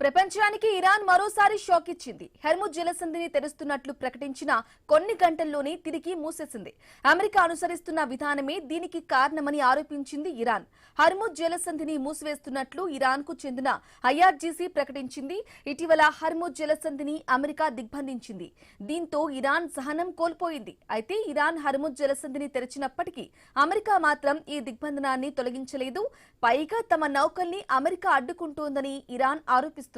ప్రపంచానికి ఇరాన్ మరోసారి షాక్ ఇచ్చింది. హర్ముజ్ జలసంధిని తెరుస్తున్నట్లు ప్రకటించిన కొన్ని గంటల్లోనే తిరిగి మూసేసింది. అమెరికా అనుసరిస్తున్న విధానమే దీనికి కారణమని ఆరోపించింది ఇరాన్. హర్ముజ్ జలసంధిని మూసివేస్తున్నట్లు ఇరాన్కు చెందిన ఐఆర్జీసీ ప్రకటించింది. ఇటీవల హర్ముజ్ జలసంధిని అమెరికా దిగ్బంధించింది. దీంతో ఇరాన్ సహనం కోల్పోయింది. అయితే ఇరాన్ హర్ముజ్ జలసంధిని తెరిచినప్పటికీ అమెరికా మాత్రం ఈ దిగ్బంధనాన్ని తొలగించలేదు. పైగా తమ నౌకల్ని అమెరికా అడ్డుకుంటోందని ఇరాన్ ఆరోపిస్తోంది.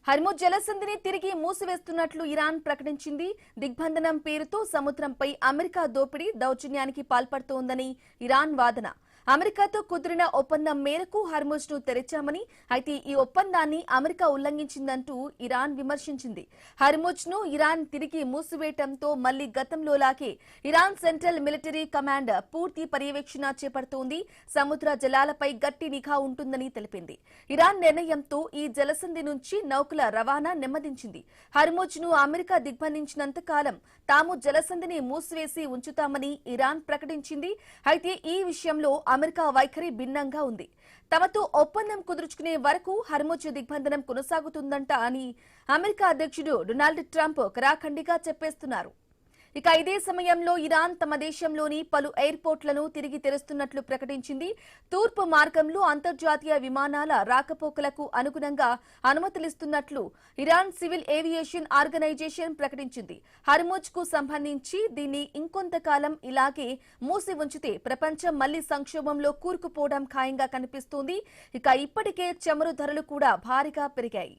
హర్ముజ్ జలసంధిని తిరిగి మూసివేస్తున్నట్లు ఇరాన్ ప్రకటించింది. దిగ్బంధనం పేరుతో సముద్రంపై అమెరికా దోపిడీ దౌర్జన్యానికి పాల్పడుతోందని ఇరాన్ వాదన. అమెరికాతో కుదిరిన ఒప్పందం మేరకు హర్ముజ్ ను తెరిచామని, అయితే ఈ ఒప్పందాన్ని అమెరికా ఉల్లంఘించిందంటూ ఇరాన్ విమర్శించింది. హర్ముజ్ ను ఇరాన్ తిరిగి మూసివేయటంతో మళ్లీ గతంలోలాగే ఇరాన్ సెంట్రల్ మిలిటరీ కమాండ్ పూర్తి పర్యవేక్షణ చేపడుతోంది. సముద్ర జలాలపై గట్టి నిఘా ఉంటుందని తెలిపింది. ఇరాన్ నిర్ణయంతో ఈ జలసంధి నుంచి నౌకల రవాణా నెమ్మదించింది. హర్ముజ్ ను అమెరికా దిగ్బంధించినంత కాలం తాము జలసంధిని మూసివేసి ఉంచుతామని ఇరాన్ ప్రకటించింది. అయితే ఈ విషయంలో అమెరికా వైఖరి భిన్నంగా ఉంది. తమతో ఒప్పందం కుదుర్చుకునే వరకు హర్ముజ్ దిగ్బంధనం కొనసాగుతుందంట అని అమెరికా అధ్యక్షుడు డొనాల్డ్ ట్రంప్ ఖరాఖండిగా చెప్పేస్తున్నారు. ఇక ఇదే సమయంలో ఇరాన్ తమ దేశంలోని పలు ఎయిర్పోర్ట్లను తిరిగి తెరుస్తున్నట్లు ప్రకటించింది. తూర్పు మార్గంలో అంతర్జాతీయ విమానాల రాకపోకలకు అనుగుణంగా అనుమతులిస్తున్నట్లు ఇరాన్ సివిల్ ఏవియేషన్ ఆర్గనైజేషన్ ప్రకటించింది. హర్ముజ్ కు సంబంధించి దీన్ని ఇంకొంతకాలం ఇలాగే మూసి ఉంచితే ప్రపంచం మళ్లీ సంక్షోభంలో కూరుకుపోవడం ఖాయంగా కనిపిస్తోంది. ఇక ఇప్పటికే చమురు ధరలు కూడా భారీగా పెరిగాయి.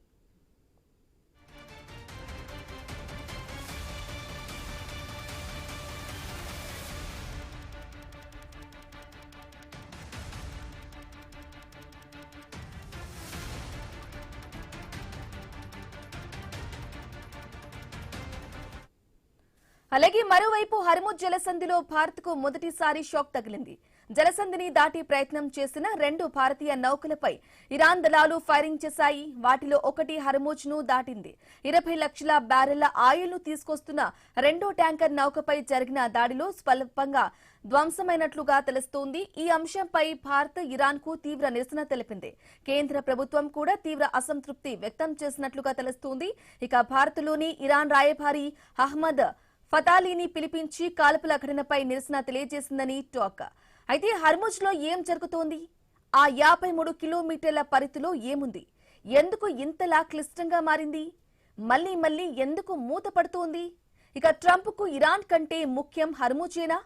అలాగే మరోవైపు హర్ముజ్ జలసంధిలో భారత్కు మొదటిసారి షాక్ తగిలింది. జలసంధిని దాటి ప్రయత్నం చేసిన 2 భారతీయ నౌకలపై ఇరాన్ దళాలు ఫైరింగ్ చేశాయి. వాటిలో ఒకటి హర్ముజ్ ను దాటింది. 20 లక్షల బ్యారెళ్ల ఆయిల్ ను తీసుకొస్తున్న 2వ ట్యాంకర్ నౌకపై జరిగిన దాడిలో స్వల్పంగా ధ్వంసమైనట్లుగా తెలుస్తోంది. ఈ అంశంపై భారత్ ఇరాన్ కు తీవ్ర నిరసన తెలిపింది. కేంద్ర ప్రభుత్వం కూడా తీవ్ర అసంతృప్తి వ్యక్తం చేసినట్లుగా తెలుస్తోంది. ఇక భారత్లోని ఇరాన్ రాయబారి అహ్మద్ ఫతాలీని పిలిపించి కాల్పుల ఘటనపై నిరసన తెలియజేసిందని టాక్. అయితే హర్ముజ్ లో ఏం జరుగుతోంది? ఆ 53 కిలోమీటర్ల పరిధిలో ఏముంది? ఎందుకు ఇంతలా క్లిష్టంగా మారింది? మళ్లీ ఎందుకు మూతపడుతోంది? ఇక ట్రంప్ కు ఇరాన్ కంటే ముఖ్యం హర్ముజేనా?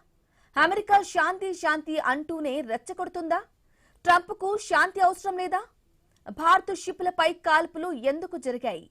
అమెరికా శాంతి అంటూనే రెచ్చగొడుతుందా? ట్రంప్ కు శాంతి అవసరం లేదా? భారత షిప్లపై కాల్పులు ఎందుకు జరిగాయి?